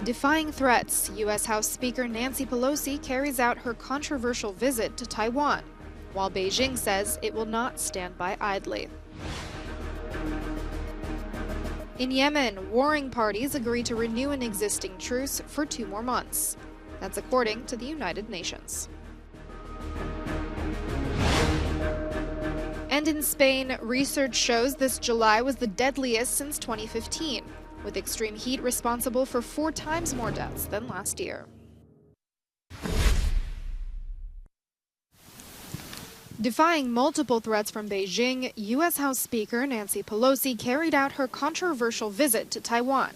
Defying threats, U.S. House Speaker Nancy Pelosi carries out her controversial visit to Taiwan, while Beijing says it will not stand by idly. In Yemen, warring parties agree to renew an existing truce for 2 more months. That's according to the United Nations. And in Spain, research shows this July was the deadliest since 2015, with extreme heat responsible for 4 times more deaths than last year. Defying multiple threats from Beijing, U.S. House Speaker Nancy Pelosi carried out her controversial visit to Taiwan,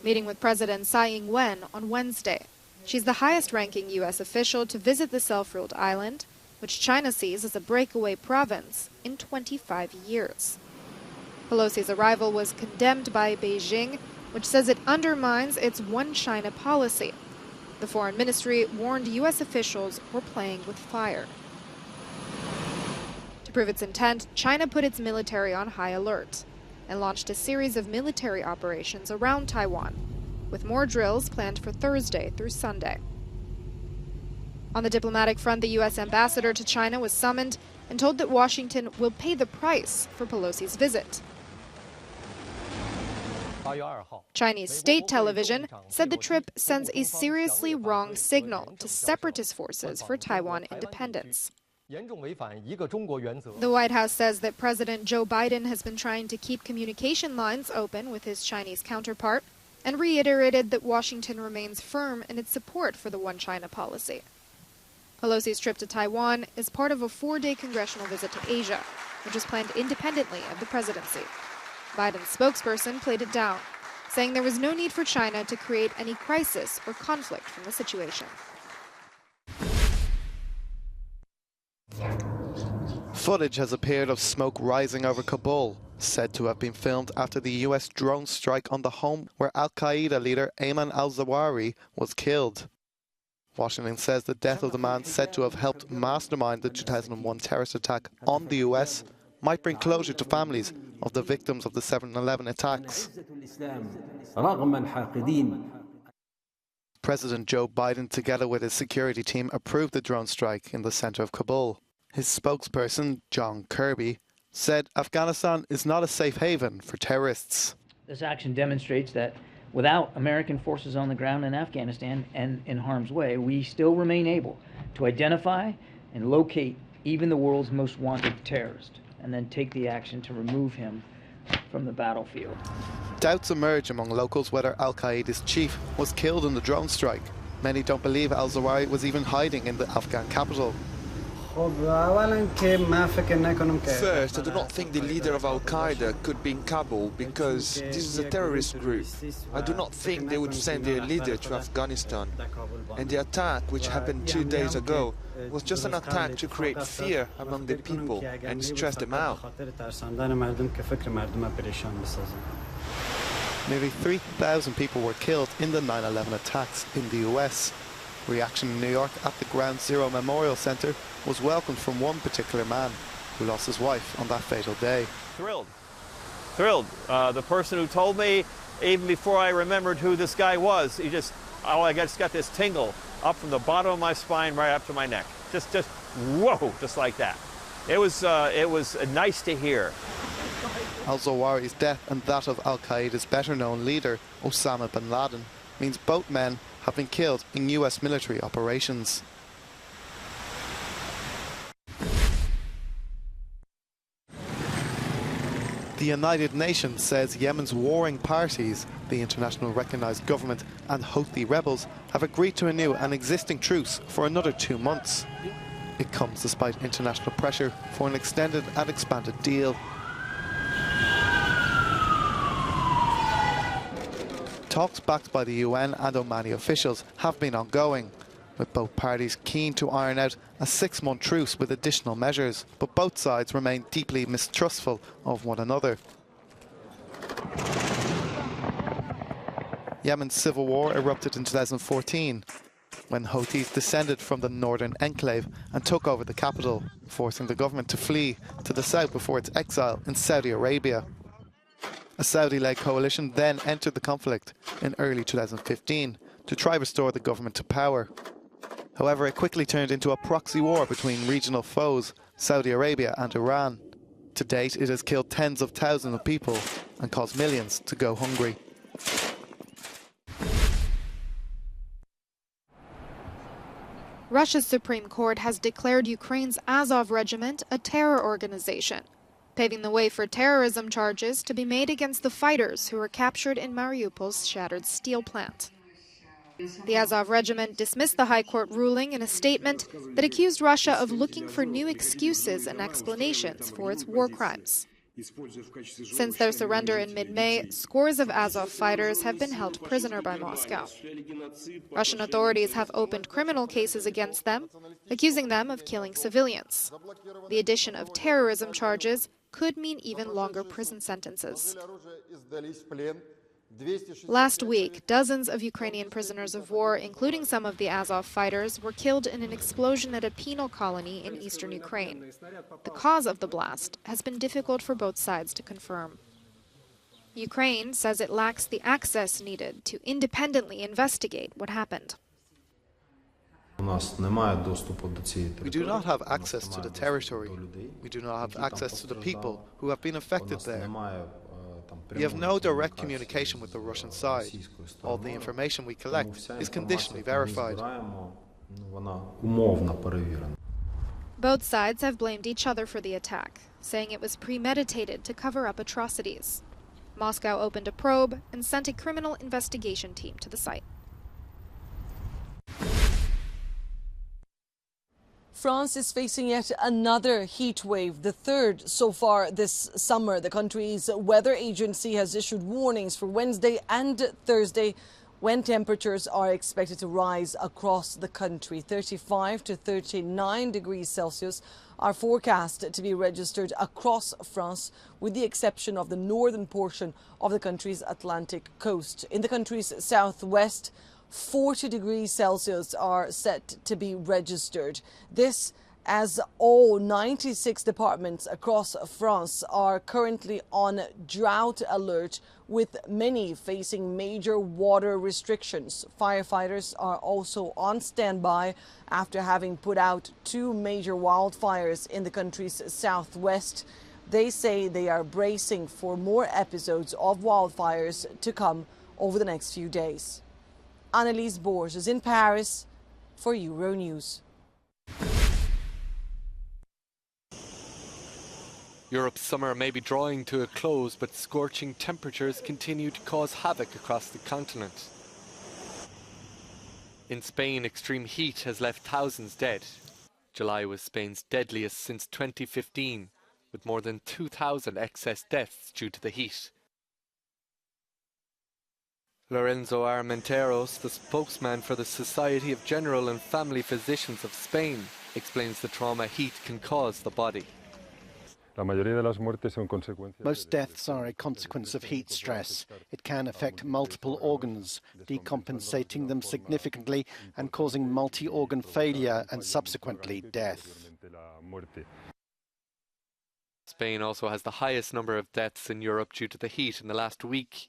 meeting with President Tsai Ing-wen on Wednesday. She's the highest-ranking U.S. official to visit the self-ruled island, which China sees as a breakaway province, in 25 years. Pelosi's arrival was condemned by Beijing, which says it undermines its one China policy. The foreign ministry warned U.S. officials were playing with fire. To prove its intent, China put its military on high alert and launched a series of military operations around Taiwan, with more drills planned for Thursday through Sunday. On the diplomatic front, the U.S. ambassador to China was summoned and told that Washington will pay the price for Pelosi's visit. Chinese state television said the trip sends a seriously wrong signal to separatist forces for Taiwan independence. The White House says that President Joe Biden has been trying to keep communication lines open with his Chinese counterpart and reiterated that Washington remains firm in its support for the one China policy. Pelosi's trip to Taiwan is part of a 4-day congressional visit to Asia, which is planned independently of the presidency. Biden's spokesperson played it down, saying there was no need for China to create any crisis or conflict from the situation. Footage has appeared of smoke rising over Kabul, said to have been filmed after the US drone strike on the home where Al-Qaeda leader Ayman Al-Zawahiri was killed. Washington says the death of the man said to have helped mastermind the 2001 terrorist attack on the US might bring closure to families of the victims of the 7/11 attacks. President Joe Biden, together with his security team, approved the drone strike in the center of Kabul. His spokesperson, John Kirby, said Afghanistan is not a safe haven for terrorists. This action demonstrates that without American forces on the ground in Afghanistan and in harm's way, we still remain able to identify and locate even the world's most wanted terrorist, and then take the action to remove him from the battlefield. Doubts emerge among locals whether Al-Qaeda's chief was killed in the drone strike. Many don't believe Al-Zawahiri was even hiding in the Afghan capital. First, I do not think the leader of Al-Qaeda could be in Kabul because this is a terrorist group. I do not think they would send their leader to Afghanistan. And the attack, which happened 2 days ago, was just an attack to create fear among the people and stress them out. Nearly 3,000 people were killed in the 9/11 attacks in the US. Reaction in New York at the Ground Zero Memorial Center was welcomed from one particular man who lost his wife on that fatal day. Thrilled. The person who told me, even before I remembered who this guy was, I just got this tingle up from the bottom of my spine right up to my neck. Just whoa, just like that. It was nice to hear. Al-Zawahiri's death and that of Al-Qaeda's better-known leader, Osama bin Laden, means both men have been killed in US military operations. The United Nations says Yemen's warring parties, the international recognised government and Houthi rebels, have agreed to renew an existing truce for another 2 months. It comes despite international pressure for an extended and expanded deal. Talks backed by the UN and Omani officials have been ongoing, with both parties keen to iron out a 6-month truce with additional measures, but both sides remain deeply mistrustful of one another. Yemen's civil war erupted in 2014, when Houthis descended from the northern enclave and took over the capital, forcing the government to flee to the south before its exile in Saudi Arabia. A Saudi-led coalition then entered the conflict in early 2015 to try restore the government to power. However, it quickly turned into a proxy war between regional foes, Saudi Arabia and Iran. To date, it has killed tens of thousands of people and caused millions to go hungry. Russia's Supreme Court has declared Ukraine's Azov regiment a terror organization, paving the way for terrorism charges to be made against the fighters who were captured in Mariupol's shattered steel plant. The Azov regiment dismissed the High Court ruling in a statement that accused Russia of looking for new excuses and explanations for its war crimes. Since their surrender in mid-May, scores of Azov fighters have been held prisoner by Moscow. Russian authorities have opened criminal cases against them, accusing them of killing civilians. The addition of terrorism charges could mean even longer prison sentences. Last week, dozens of Ukrainian prisoners of war, including some of the Azov fighters, were killed in an explosion at a penal colony in eastern Ukraine. The cause of the blast has been difficult for both sides to confirm. Ukraine says it lacks the access needed to independently investigate what happened. We do not have access to the territory. We do not have access to the people who have been affected there. We have no direct communication with the Russian side. All the information we collect is conditionally verified. Both sides have blamed each other for the attack, saying it was premeditated to cover up atrocities. Moscow opened a probe and sent a criminal investigation team to the site. France is facing yet another heat wave, the third so far this summer. The country's weather agency has issued warnings for Wednesday and Thursday when temperatures are expected to rise across the country. 35 to 39 degrees Celsius are forecast to be registered across France, with the exception of the northern portion of the country's Atlantic coast. In the country's southwest, 40 degrees Celsius are set to be registered. This as all 96 departments across France are currently on drought alert, with many facing major water restrictions. Firefighters are also on standby after having put out 2 major wildfires in the country's southwest. They say they are bracing for more episodes of wildfires to come over the next few days. Annelise Borges is in Paris for Euronews. Europe's summer may be drawing to a close, but scorching temperatures continue to cause havoc across the continent. In Spain, extreme heat has left thousands dead. July was Spain's deadliest since 2015, with more than 2,000 excess deaths due to the heat. Lorenzo Armenteros, the spokesman for the Society of General and Family Physicians of Spain, explains the trauma heat can cause the body. Most deaths are a consequence of heat stress. It can affect multiple organs, decompensating them significantly and causing multi-organ failure and subsequently death. Spain also has the highest number of deaths in Europe due to the heat in the last week.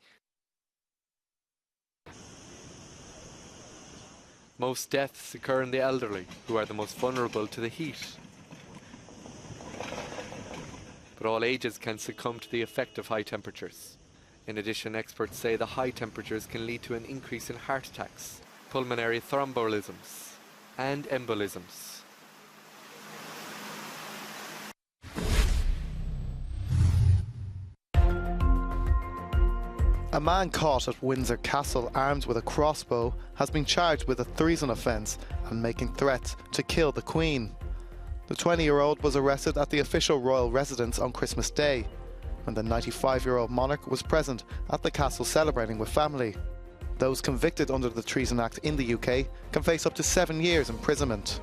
Most deaths occur in the elderly, who are the most vulnerable to the heat. But all ages can succumb to the effect of high temperatures. In addition, experts say the high temperatures can lead to an increase in heart attacks, pulmonary thrombolisms, and embolisms. A man caught at Windsor Castle armed with a crossbow has been charged with a treason offence and making threats to kill the Queen. The 20-year-old was arrested at the official royal residence on Christmas Day, when the 95-year-old monarch was present at the castle celebrating with family. Those convicted under the Treason Act in the UK can face up to 7 years imprisonment.